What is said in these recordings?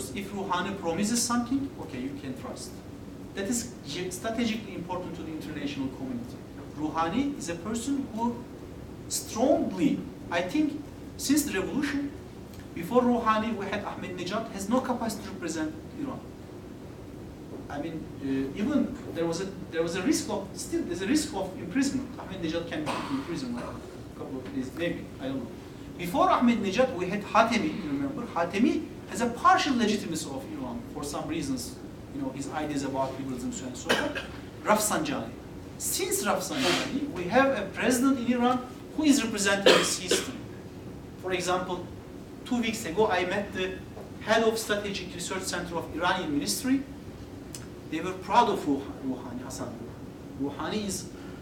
first, if Rouhani promises something, okay, you can trust. That is strategically important to the international community. Rouhani is a person who strongly, I think, since the revolution, before Rouhani, we had Ahmadinejad, has no capacity to represent Iran. I mean, even there was a risk of, still there's a risk of imprisonment. Ahmadinejad can be in prison like a couple of days, maybe, I don't know. Before Ahmadinejad, we had Hatemi, you remember? Hatemi has a partial legitimacy of Iran for some reasons, you know, his ideas about liberalism, so on and so forth. Rafsanjani. Since Rafsanjani, we have a president in Iran who is representing this history. For example, 2 weeks ago, I met the head of Strategic Research Center of Iranian Ministry. They were proud of Rouhani, Hassan Rouhani. Rouhani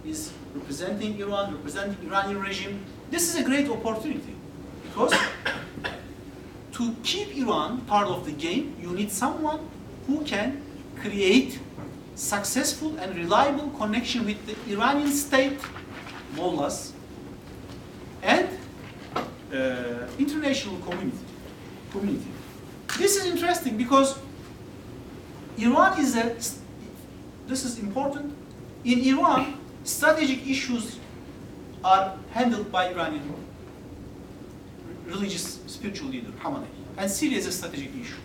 is representing Iran, representing Iranian regime. This is a great opportunity because to keep Iran part of the game, you need someone who can create successful and reliable connection with the Iranian state, mullahs, and international community. This is interesting because Iran is this is important. In Iran, strategic issues are handled by Iranian religious spiritual leader, Khamenei. And Syria is a strategic issue.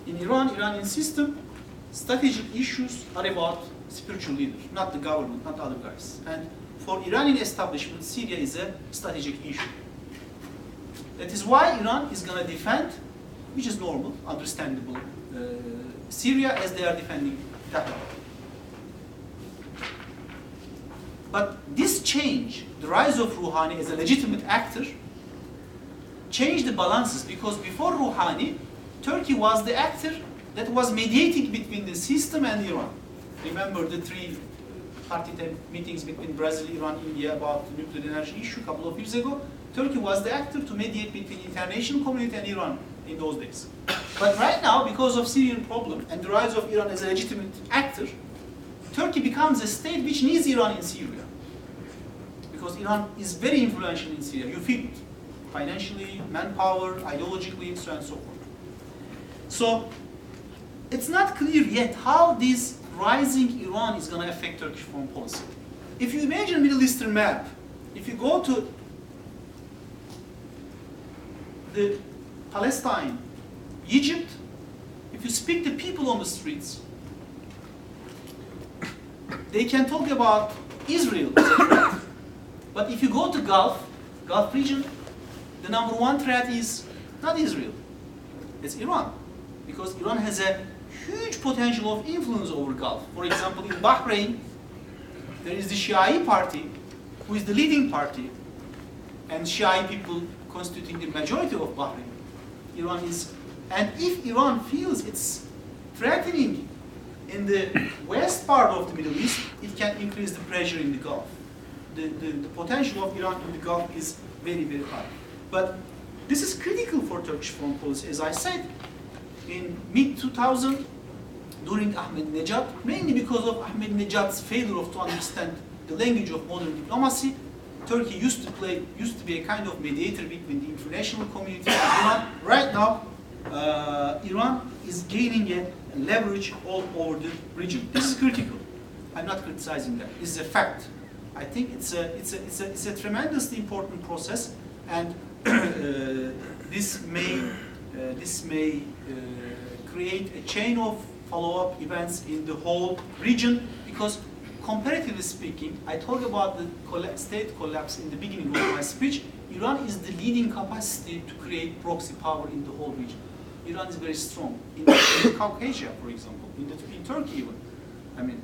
In Iran, Iranian system, strategic issues are about spiritual leaders, not the government, not other guys. And for Iranian establishment, Syria is a strategic issue. That is why Iran is going to defend, which is normal, understandable, Syria as they are defending Tehran. But this change, the rise of Rouhani as a legitimate actor, changed the balances because before Rouhani, Turkey was the actor that was mediating between the system and Iran. Remember the three party meetings between Brazil, Iran, India about the nuclear energy issue a couple of years ago. Turkey was the actor to mediate between the international community and Iran in those days. But right now, because of Syrian problem and the rise of Iran as a legitimate actor, Turkey becomes a state which needs Iran in Syria. Because Iran is very influential in Syria. You feel it. Financially, manpower, ideologically, so on and so forth. So, it's not clear yet how this rising Iran is going to affect Turkish foreign policy. If you imagine a Middle Eastern map, if you go to the Palestine, Egypt, if you speak to people on the streets, they can talk about Israel as a threat. But if you go to Gulf region, the number one threat is not Israel, it's Iran. Because Iran has a huge potential of influence over Gulf. For example, in Bahrain, there is the Shia party, who is the leading party, and Shia people constituting the majority of Bahrain. Iran is, and if Iran feels it's threatening in the west part of the Middle East, it can increase the pressure in the Gulf. The potential of Iran in the Gulf is very, very high. But this is critical for Turkish foreign policy. As I said, in mid-2000, during Ahmadinejad, mainly because of Ahmadinejad's failure to understand the language of modern diplomacy, Turkey used to be a kind of mediator between the international community and Iran. Right now, Iran is gaining a leverage all over the region. This is critical. I'm not criticizing that. This is a fact. I think it's a tremendously important process, and this may create a chain of follow-up events in the whole region, because comparatively speaking, I talked about the state collapse in the beginning of my speech. Iran is the leading capacity to create proxy power in the whole region. Iran is very strong in Caucasia, for example, in Turkey even. I mean,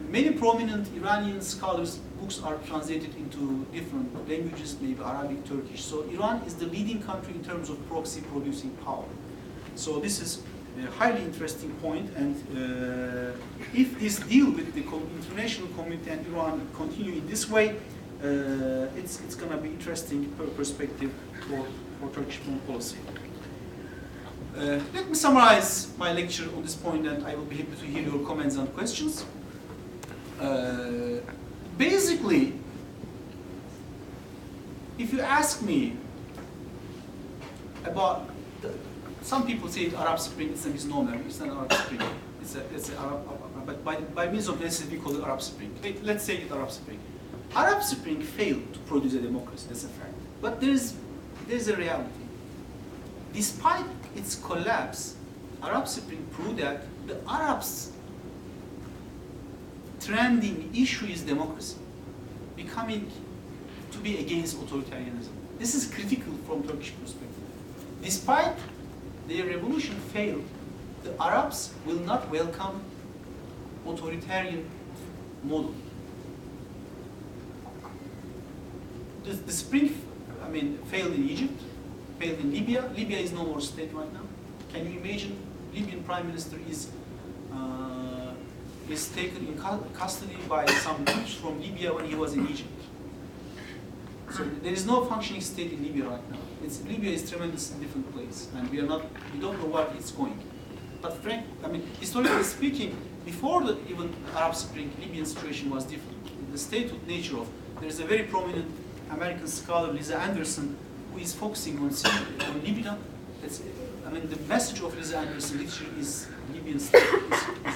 many prominent Iranian scholars' books are translated into different languages, maybe Arabic, Turkish. So Iran is the leading country in terms of proxy producing power. So this is a highly interesting point, and if this deal with the international community and Iran continue in this way, it's going to be interesting perspective for Turkish foreign policy. Let me summarize my lecture on this point, and I will be happy to hear your comments and questions. Basically, if you ask me about some people say Arab Spring, it's a misnomer, it's not Arab Spring. It's a Arab, but by means of this, we call it Arab Spring. Let's say it Arab Spring. Arab Spring failed to produce a democracy, that's a fact. But there's a reality. Despite its collapse, Arab Spring proved that the Arabs' trending issue is democracy, becoming to be against authoritarianism. This is critical from Turkish perspective. Despite their revolution failed, the Arabs will not welcome authoritarian model. The spring, failed in Egypt, failed in Libya. Libya is no more state right now. Can you imagine? Libyan prime minister is taken in custody by some troops from Libya when he was in Egypt. So there is no functioning state in Libya right now. Libya is a tremendously different place, and we don't know where it's going. But historically speaking, before the even Arab Spring, Libyan situation was different. The statehood nature of, there's a very prominent American scholar, Lisa Anderson, who is focusing on Libya. The message of Lisa Anderson literally is Libyan state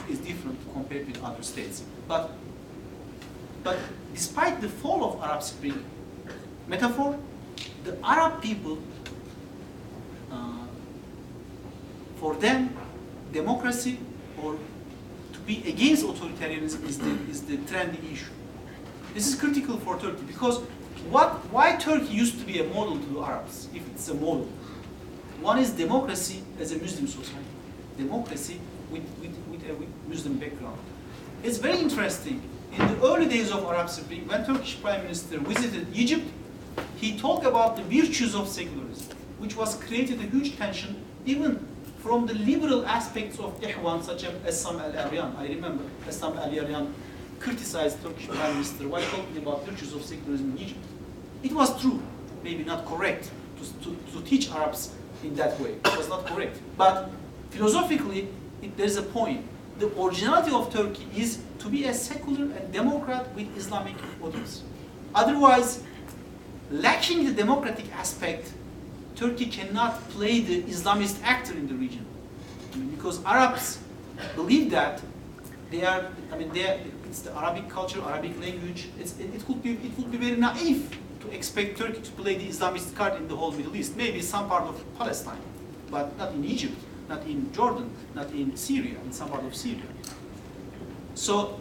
is different compared with other states. But despite the fall of Arab Spring metaphor, the Arab people, for them, democracy or to be against authoritarianism is the trendy issue. This is critical for Turkey because why Turkey used to be a model to the Arabs, if it's a model. One is democracy as a Muslim society, democracy with Muslim background. It's very interesting. In the early days of Arab Spring, when Turkish Prime Minister visited Egypt, he talked about the virtues of secularism, which was created a huge tension even from the liberal aspects of Ikhwan, such as Essam al-Aryan. I remember Essam al-Aryan criticized Turkish Prime Minister while talking about virtues of secularism in Egypt. It was true, maybe not correct to teach Arabs in that way. It was not correct. But philosophically, there's a point. The originality of Turkey is to be a secular and democrat with Islamic motives. Otherwise, lacking the democratic aspect, Turkey cannot play the Islamist actor in the region. Because Arabs believe that it's the Arabic culture, Arabic language. It would be very naive to expect Turkey to play the Islamist card in the whole Middle East. Maybe some part of Palestine, but not in Egypt, not in Jordan, not in Syria, in some part of Syria. So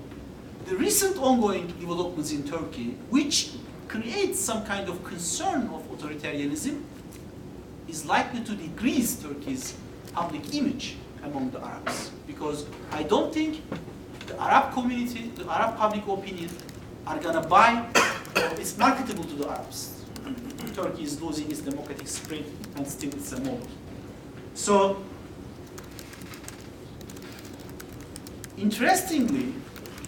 the recent ongoing developments in Turkey, which creates some kind of concern of authoritarianism, is likely to decrease Turkey's public image among the Arabs. Because I don't think the Arab community, the Arab public opinion are gonna buy, or it's marketable to the Arabs. Turkey is losing its democratic spirit and still it's a model. So, interestingly,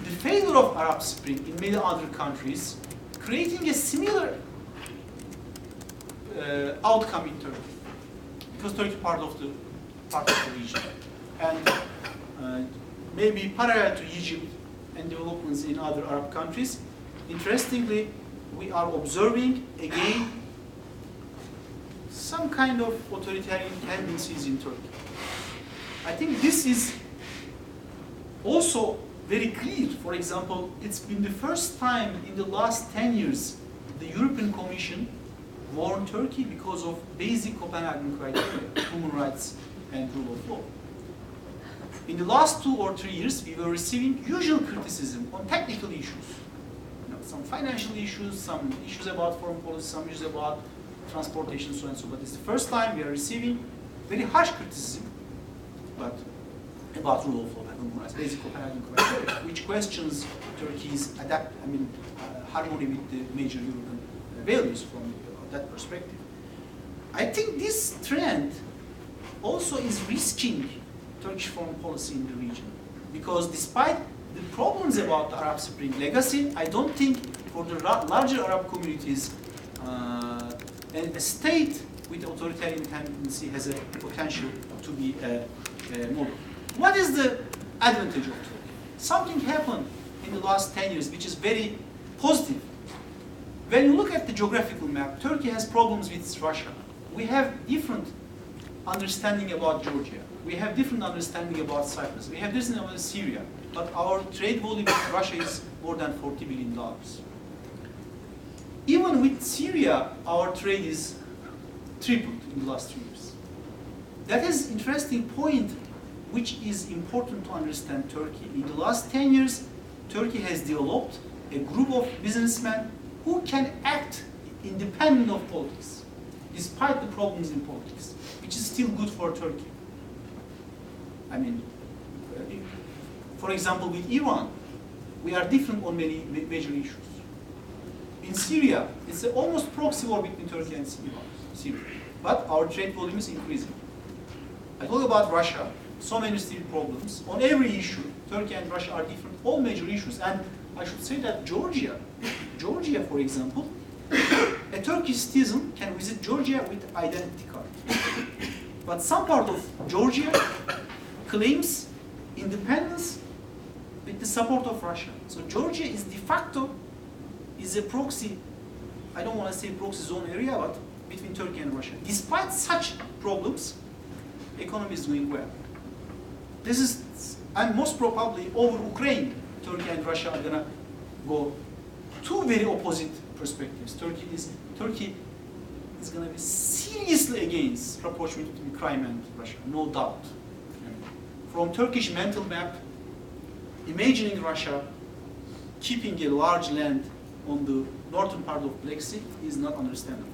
the failure of Arab Spring in many other countries, creating a similar outcome in Turkey, because Turkey is part of the region, and maybe parallel to Egypt and developments in other Arab countries. Interestingly, we are observing again some kind of authoritarian tendencies in Turkey. I think this is also very clear. For example, it's been the first time in the last 10 years the European Commission warned Turkey because of basic Copenhagen criteria, human rights and rule of law. In the last 2 or 3 years, we were receiving usual criticism on technical issues. Some financial issues, some issues about foreign policy, some issues about transportation, so and so. But it's the first time we are receiving very harsh criticism about rule of law and human rights, basic Copenhagen criteria, which questions Turkey's harmony with the major European values from that perspective. I think this trend also is risking Turkish foreign policy in the region, because despite the problems about the Arab Spring legacy, I don't think for the larger Arab communities, a state with authoritarian tendency has a potential to be a model. What is the advantage of Turkey? Something happened in the last 10 years which is very positive. When you look at the geographical map, Turkey has problems with Russia. We have different understanding about Georgia. We have different understanding about Cyprus. We have different about Syria. But our trade volume with Russia is more than $40 billion. Even with Syria, our trade is tripled in the last 3 years. That is an interesting point, which is important to understand Turkey. In the last 10 years, Turkey has developed a group of businessmen who can act independent of politics, despite the problems in politics, which is still good for Turkey. I mean, for example, with Iran, we are different on many major issues. In Syria, it's an almost proxy war between Turkey and Syria, but our trade volume is increasing. I talk about Russia, so many still problems. On every issue, Turkey and Russia are different, all major issues. And I should say that Georgia, for example, a Turkish citizen can visit Georgia with identity card. But some part of Georgia claims independence with the support of Russia. So Georgia is de facto is a proxy, I don't want to say proxy zone area, but between Turkey and Russia. Despite such problems, economy is doing well. This is, and most probably over Ukraine, Turkey and Russia are gonna go two very opposite perspectives. Turkey is gonna be seriously against rapprochement between Crimea and Russia, no doubt. From Turkish mental map, imagining Russia keeping a large land on the northern part of Black Sea is not understandable.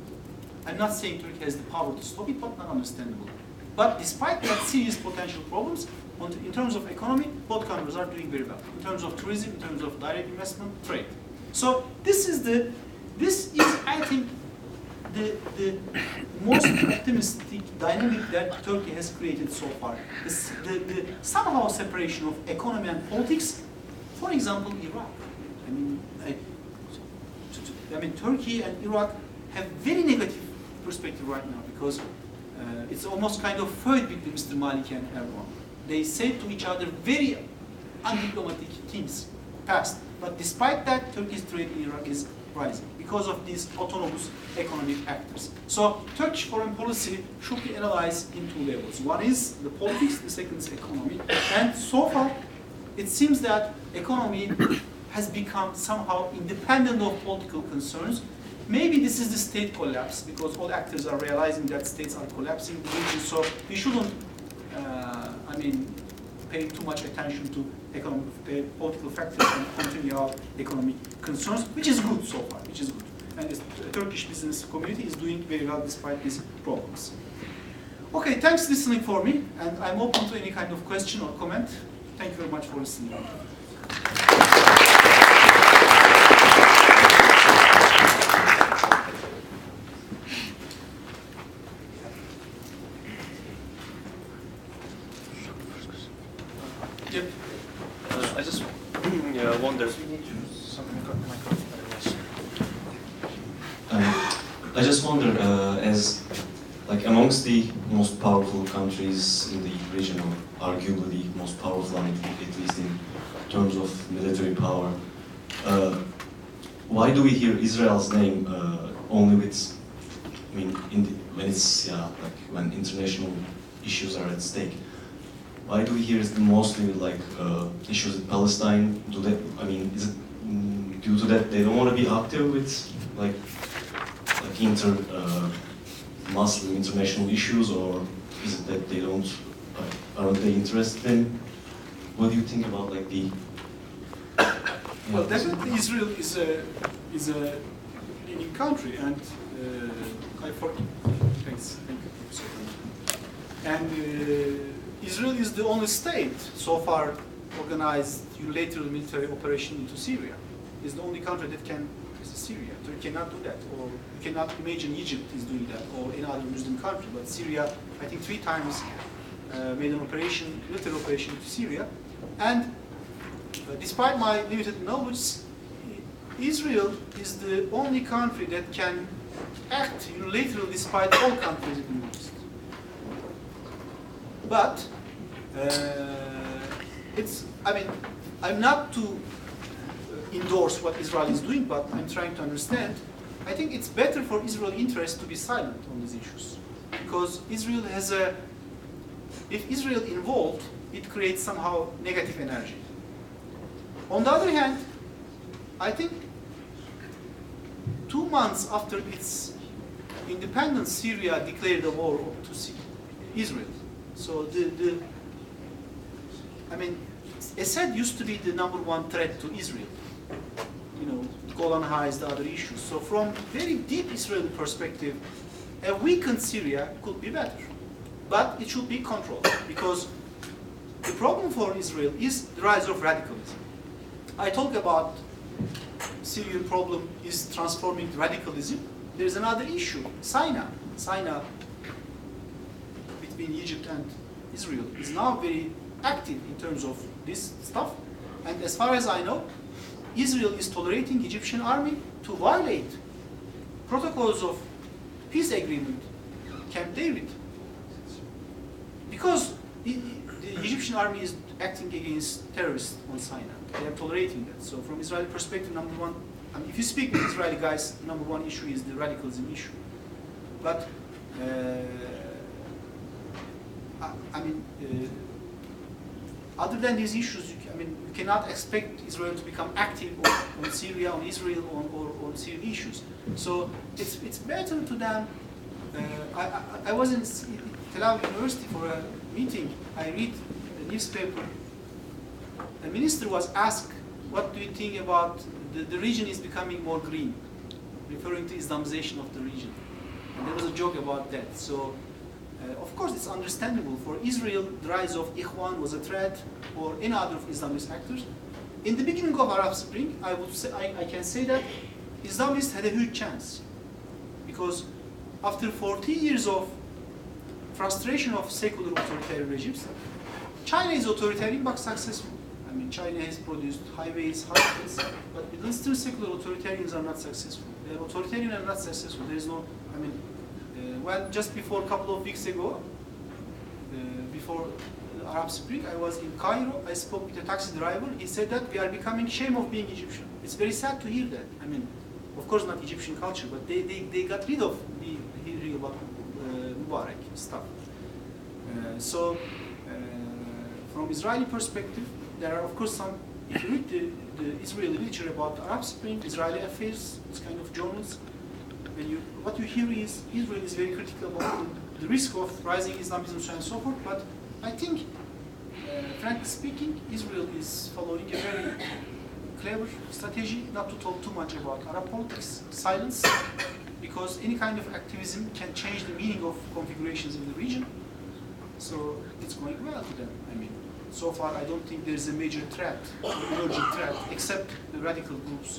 I'm not saying Turkey has the power to stop it, but not understandable. But despite that serious potential problems, in terms of economy, both countries are doing very well. In terms of tourism, in terms of direct investment, trade. So this is, I think, the most optimistic dynamic that Turkey has created so far. The somehow separation of economy and politics. For example, Iraq. I mean, Turkey and Iraq have very negative perspective right now because it's almost kind of feud between Mr. Maliki and Erdogan. They say to each other very undiplomatic things past. But despite that, Turkey's trade in Iraq is rising because of these autonomous economic actors. So Turkish foreign policy should be analyzed in two levels. One is the politics, the second is economy. And so far, it seems that economy has become somehow independent of political concerns. Maybe this is the state collapse because all actors are realizing that states are collapsing in the region. So we shouldn't, pay too much attention to economic, political factors and continue our economic concerns, which is good so far, which is good. And the Turkish business community is doing very well despite these problems. Okay, thanks for listening for me, and I'm open to any kind of question or comment. Thank you very much for listening. I just wonder. I just wonder, as like amongst the most powerful countries in the region, or arguably the most powerful, at least in terms of military power, why do we hear Israel's name only with, when international issues are at stake? Why do we hear it mostly with issues with Palestine? Is it due to that they don't want to be active with Muslim international issues, or is it that they aren't they interested in? What do you think about the? Well, definitely Israel is a leading country, and thanks. Thank you. And Israel is the only state so far organized unilateral military operation into Syria. It's the only country that can. Syria. Turkey cannot do that, or you cannot imagine Egypt is doing that, or any other Muslim country. But Syria, I think 3 times made an operation, military operation to Syria. And despite my limited knowledge, Israel is the only country that can act unilaterally despite all countries in the Middle East. But I'm not to endorse what Israel is doing, but I'm trying to understand. I think it's better for Israel's interest to be silent on these issues. because Israel has a, if Israel involved, it creates somehow negative energy. On the other hand, I think 2 months after its independence, Syria declared a war to Israel. So I mean, Assad used to be the #1 threat to Israel. You know, Golan Heights, the other issues. So from very deep Israeli perspective, a weakened Syria could be better. But it should be controlled, because the problem for Israel is the rise of radicalism. I talk about Syrian problem is transforming to radicalism. There is another issue, Sinai. Sinai between Egypt and Israel is now very active in terms of this stuff. And as far as I know, Israel is tolerating Egyptian army to violate protocols of peace agreement, Camp David. Because the Egyptian army is acting against terrorists on Sinai. They are tolerating that. So from Israeli perspective, #1, I mean, if you speak with Israeli guys, #1 issue is the radicalism issue. But I mean, other than these issues, I mean, you cannot expect Israel to become active on Syria, on Israel, or on Syrian issues. So it's better to them. I was in Tel Aviv University for a meeting. I read the newspaper. The minister was asked, "What do you think about the region is becoming more green?" referring to Islamization of the region. And there was a joke about that. So. Of course, it's understandable. For Israel, the rise of Ikhwan was a threat, or any other of Islamist actors. In the beginning of Arab Spring, I would say, I can say that Islamists had a huge chance, because after 40 years of frustration of secular authoritarian regimes, China is authoritarian but successful. I mean, China has produced highways, hospitals, but still secular authoritarians are not successful. They are authoritarian and not successful. There is no, I mean. Well, just before a couple of weeks ago, before Arab Spring, I was in Cairo. I spoke with a taxi driver. He said that we are becoming shame of being Egyptian. It's very sad to hear that. I mean, of course not Egyptian culture, but they got rid of the hearing about Mubarak stuff. From Israeli perspective, there are of course some, if you read the Israeli literature about Arab Spring, Israeli affairs, it's kind of journals, what you hear is Israel is very critical about the risk of rising Islamism, so on and so forth. But I think, frankly speaking, Israel is following a very clever strategy not to talk too much about Arab politics, silence, because any kind of activism can change the meaning of configurations in the region. So it's going well to them. I mean, so far I don't think there is a major threat, emerging threat, except the radical groups